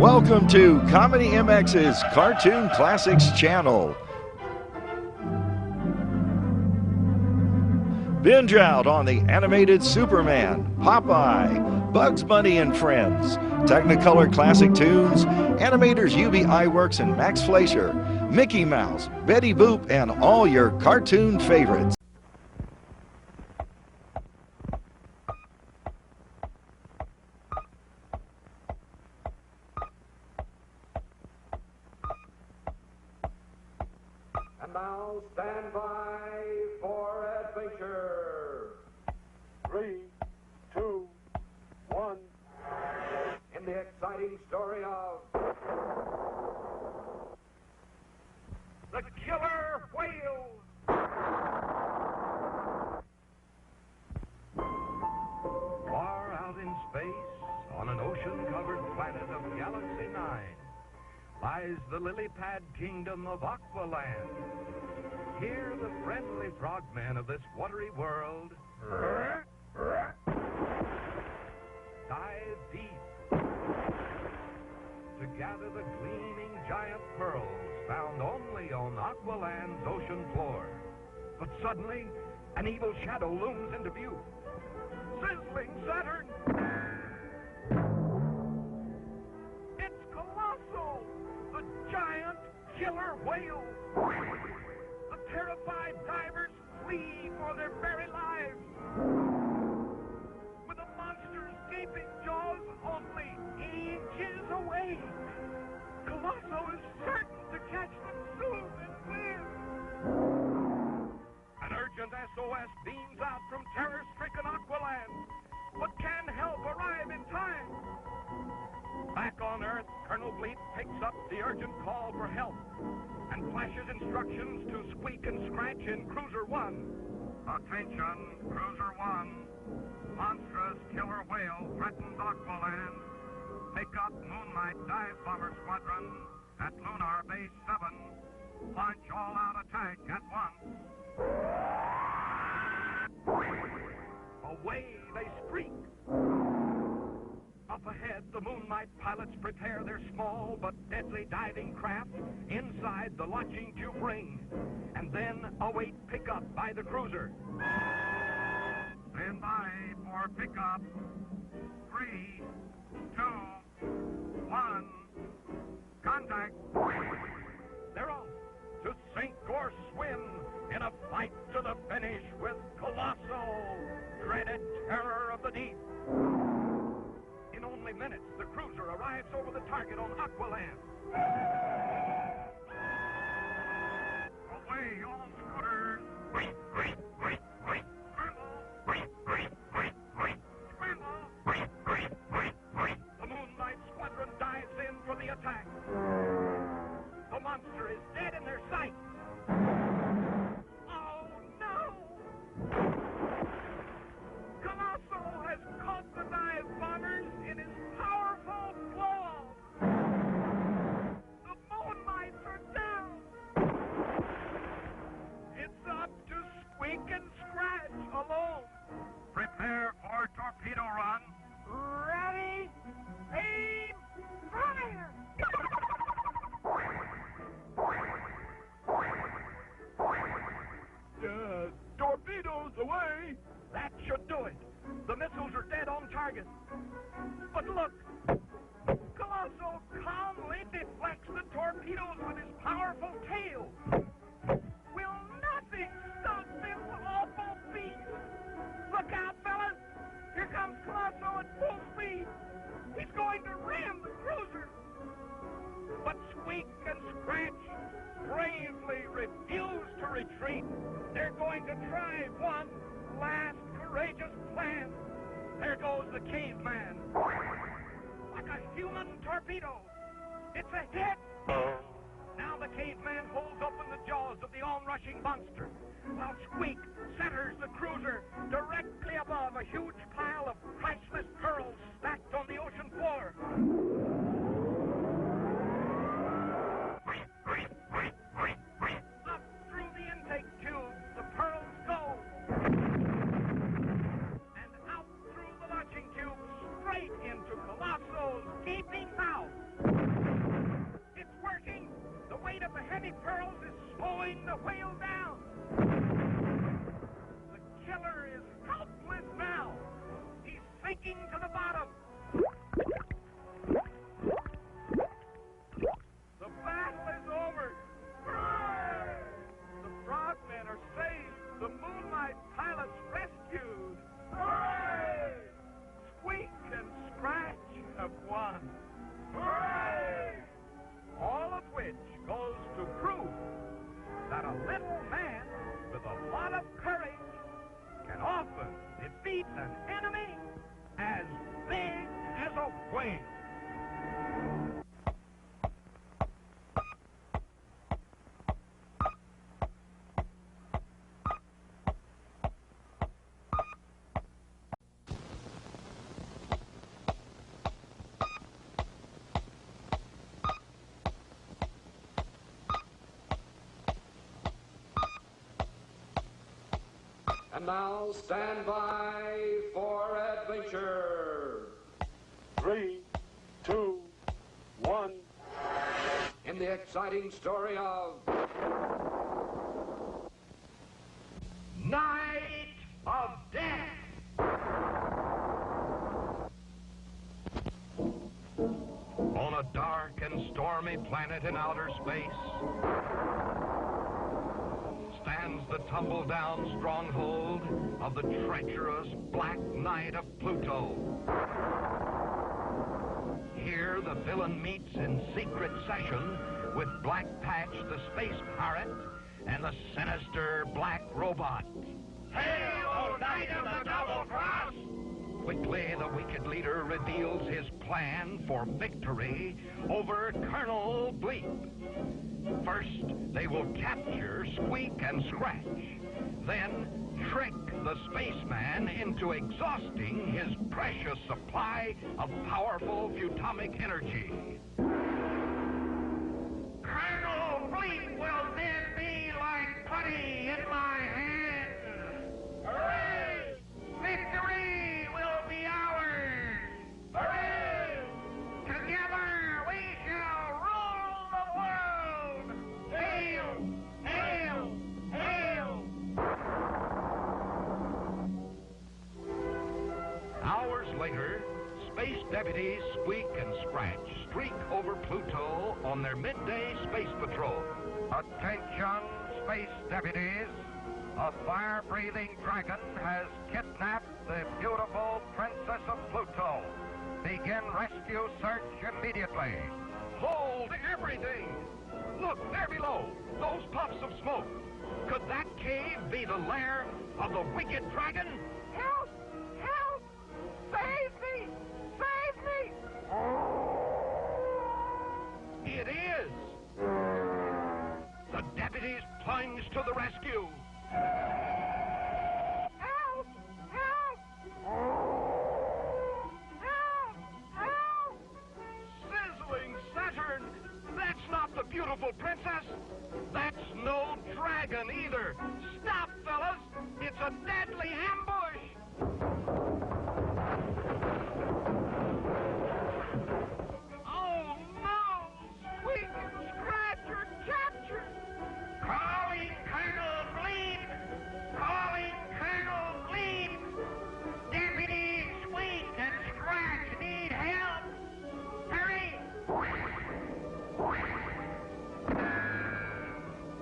Welcome to ComedyMX's Cartoon Classics channel. Binge out on the animated Superman, Popeye, Bugs Bunny and Friends, Technicolor classic tunes, animators UB Iwerks and Max Fleischer, Mickey Mouse, Betty Boop, and all your cartoon favorites. And now stand by for adventure. 3, 2, 1. In the exciting story of the killer whale. Far out in space, on an ocean-covered planet of Galaxy 9, lies the lily-pad kingdom of Aqualand. Here the friendly frogmen of this watery world dive deep to gather the gleaming giant pearls found only on Aqualand's ocean floor. But suddenly, an evil shadow looms into view. Sizzling Saturn! It's Colossal, the giant killer whale! The terrified divers flee for their very lives. With the monster's gaping jaws only inches away, Colossal is certain to catch them soon and win. An urgent SOS beams out from terror-stricken Aqualand, but can help arrive in time. Back on Earth, Colonel Bleep picks up the urgent call for help and flashes instructions to Squeek and Scratch in Cruiser 1. Attention, Cruiser 1. Monstrous killer whale threatens Aqualand. Pick up Moonlight Dive Bomber Squadron at Lunar Base 7. Launch all-out attack at once. Away they streak. Up ahead, the Moonlight pilots prepare their small but deadly diving craft inside the launching tube ring, and then await pickup by the cruiser. Stand by for pickup. 3, 2, 1. Contact. They're off to sink or swim in a fight to the finish with Colossal, dreaded terror of the deep. In only minutes, the cruiser arrives over the target on Aqualand. Away, all scooters! The Moonlight Squadron dives in for the attack. The monster is dead in their sight. Oh, no! Colossal has caught the dive bombers in his powerful claw. The Moonlights are down. It's up to Squeak and Scratch alone. Prepare for torpedo run. Ready, aim, fire! Torpedoes away! That should do it. The missiles are dead on target. But look! Colossal calmly deflects the torpedoes with his powerful tail. Will nothing stop this awful beast? Look out, fellas! Here comes Colossal at full speed. He's going to ram the cruiser. But Squeak and Scratch bravely refuse to retreat. They're going to try one last courageous plan. There goes the caveman. Like a human torpedo. It's a hit. Now the caveman holds open the jaws of the onrushing monster, while Squeak centers the cruiser directly above a huge pile of priceless pearls stacked on the ocean floor. Up through the intake tube, the pearls go. And out through the launching tube, straight into Colossal's gaping mouth. weight of the heavy pearls is slowing the whale down. The killer is helpless now. He's sinking to the bottom. The battle is over. The frogmen are saved. The moonlight pilots rescued. Hooray! Squeak and Scratch have won. Hooray! All of which goes to prove that a little man with a lot of courage can often defeat an enemy as big as a whale. And now stand by for adventure. 3, 2, 1. In the exciting story of Night of Death. On a dark and stormy planet in outer space stands the tumble-down stronghold of the treacherous Black Knight of Pluto. Here the villain meets in secret session with Black Patch the space pirate and the sinister Black Robot. Hail, O Knight of the Double Cross! Quickly, the wicked leader reveals his plan for victory over Colonel Bleep. First, they will capture Squeek and Scratch, then trick the spaceman into exhausting his precious supply of powerful futomic energy. Colonel Bleep will then be like putty in my hand. Hooray! Victory will be ours! Hooray! Together we shall rule the world! Hail! Hail! Hail! Hours later, space deputies Squeek and Scratch streak over Pluto on their midday space patrol. Attention, space deputies. A fire-breathing dragon has kidnapped the beautiful Princess of Pluto. Begin rescue search immediately. Hold everything! Look, there below, those puffs of smoke. Could that cave be the lair of the wicked dragon? Help! Help! Save me! Save me! It is! The deputies plunge to the rescue. Help! Help! Help! Help! Sizzling Saturn! That's not the beautiful princess! That's no dragon either! Stop, fellas! It's a deadly ambush! Oh no! Squeak and Scratch are captured! Calling Colonel Bleep! Calling Colonel Bleep! Deputy Squeak and Scratch need help! Hurry!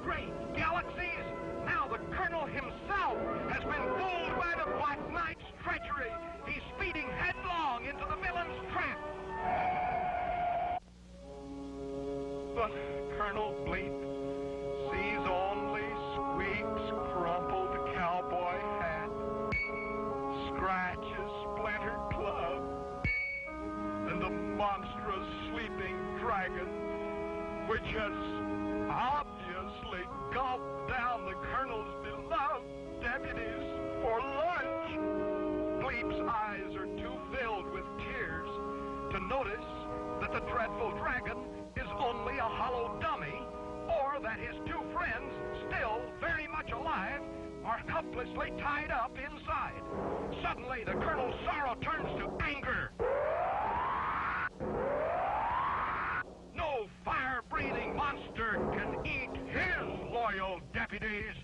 Great galaxies! Now the Colonel himself has been fooled by the Black Knight's treachery. He's speeding headlong into the villain's trap. But Colonel Bleep sees only Squeak's crumpled cowboy hat, Scratch's splintered club, and the monstrous sleeping dragon, which has obviously gulped down the Colonel's beloved deputies for lunch. Bleep's eyes are too filled with tears to notice that the dreadful dragon is only a hollow dummy, or that his two friends, still very much alive, are helplessly tied up inside. Suddenly, the Colonel's sorrow turns to anger. No fire-breathing monster can deputies.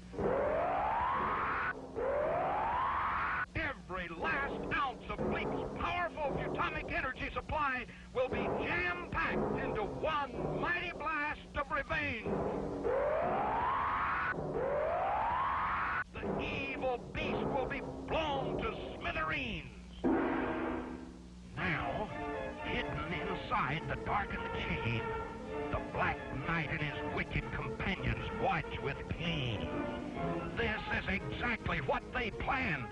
Every last ounce of Bleep's powerful atomic energy supply will be jam-packed into one mighty blast of revenge. The evil beast will be blown to smithereens. Now, hidden inside the darkened cave, the Black Knight and his wicked companions watch with pain. This is exactly what they planned.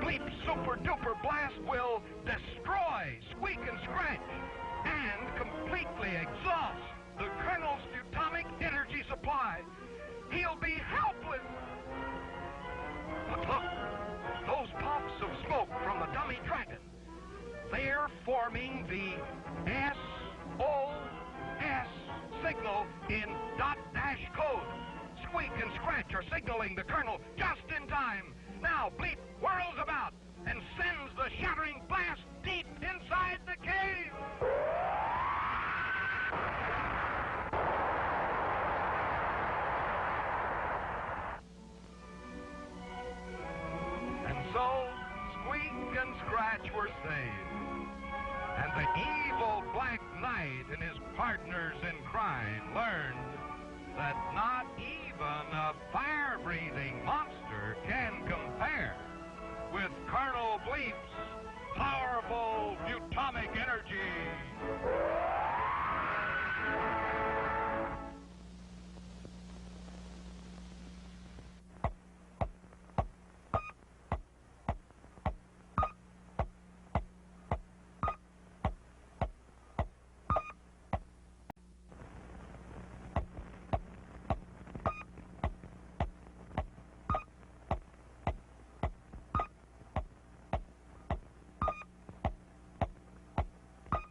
Bleep's super-duper blast will destroy Squeek and Scratch and completely exhaust the Colonel's atomic energy supply. He'll be helpless. But look, those puffs of smoke from the dummy dragon. They're forming the SOS signal in dot-dash code. Squeek and Scratch are signaling the Colonel just in time. Now Bleep whirls about and sends the shattering blast deep inside the cave. And so Squeek and Scratch were saved. And the evil Black Knight and his partners in crime learned that not even a fire-breathing monster can compare with Colonel Bleep's powerful atomic energy.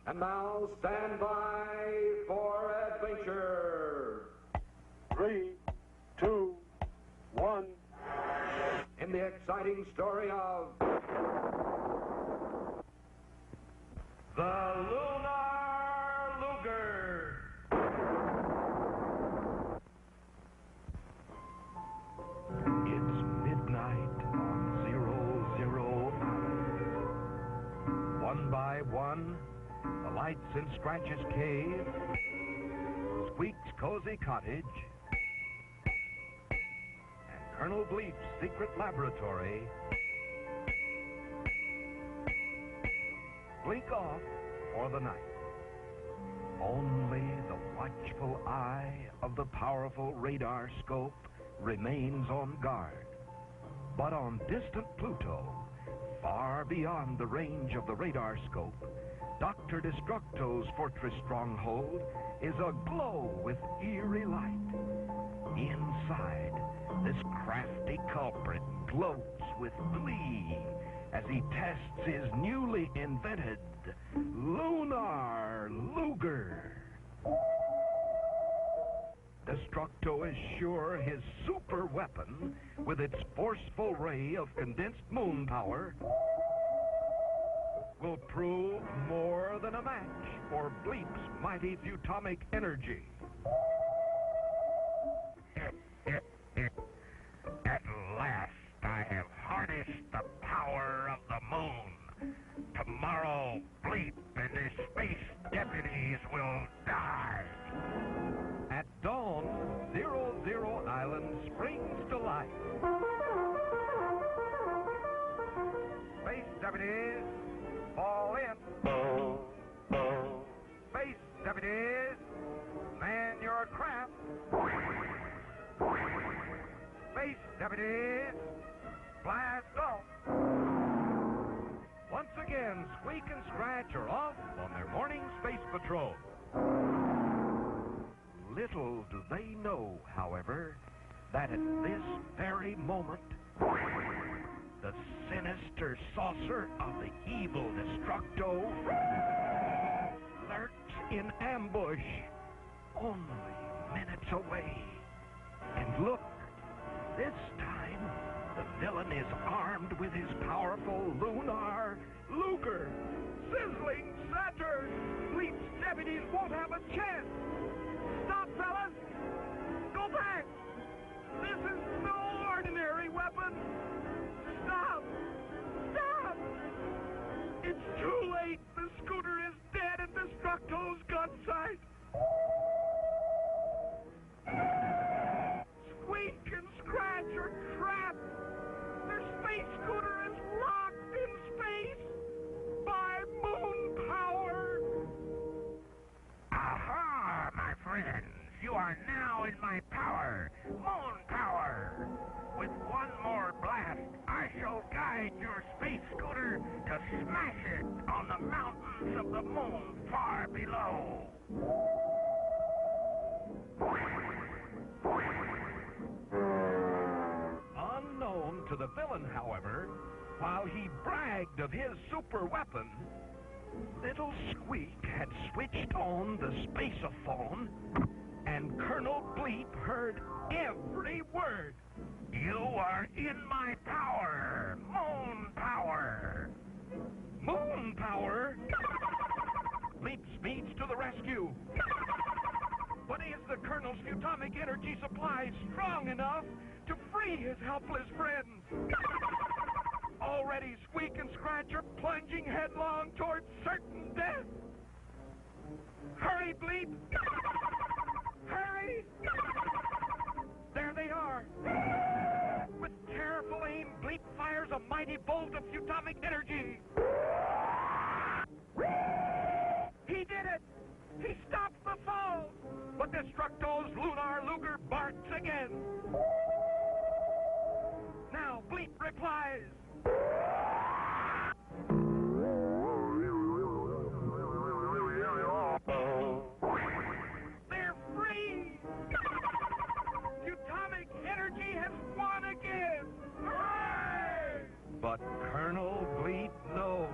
And now stand by for adventure. 3, 2, 1. In the exciting story of The Lunar Luger. It's midnight on 00 Island. One by one, the lights in Scratch's cave, Squeak's cozy cottage, and Colonel Bleep's secret laboratory blink off for the night. Only the watchful eye of the powerful radar scope remains on guard. But on distant Pluto, far beyond the range of the radar scope, Doctor Destructo's fortress stronghold is aglow with eerie light. Inside, this crafty culprit gloats with glee as he tests his newly invented Lunar Luger. Destructo is sure his super weapon, with its forceful ray of condensed moon power, will prove more than a match for Bleep's mighty atomic energy. At last, I have harnessed the power of the moon. Tomorrow, Bleep and his space deputies will die. At dawn, 00 Island springs to life. Space deputies, fall in. Space deputies, man your craft. Space deputies, blast off. Once again, Squeak and Scratch are off on their morning space patrol. Little do they know, however, that at this very moment, the sinister saucer of the evil Destructo lurks in ambush, only minutes away. And look, this time, the villain is armed with his powerful Lunar Luger. Sizzling Saturn! Bleep's deputies won't have a chance! Stop, fellas! Go back! This is no ordinary weapon. Stop! Stop! It's too late. The scooter is dead in Destructo's gun sight. Squeek and Scratch are trapped. Their space scooter is locked in space by moon power. Aha, my friends. You are now in my power. Moon power. With one more blast, I shall guide your space scooter to smash it on the mountains of the moon far below. Unknown to the villain, however, while he bragged of his super weapon, little Squeak had switched on the spaceophone, and Colonel Bleep heard every word. You are in my power. Moon power. Moon power? Bleep speeds to the rescue. But is the Colonel's atomic energy supply strong enough to free his helpless friends? Already Squeak and Scratch are plunging headlong towards certain death. Hurry, Bleep! Hurry! There they are. With careful aim, Bleep fires a mighty bolt of atomic energy. He did it! He stopped the fall! But Destructo's Lunar Luger barks again. Now Bleep replies. They're free! Atomic energy has won again! Hooray! But Colonel Bleep knows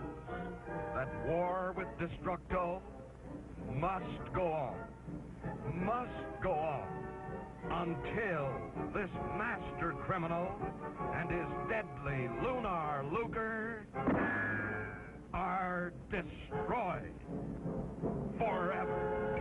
that war with Destructo must go on. Must go on until this master criminal and his deadly Lunar Luger are destroyed forever.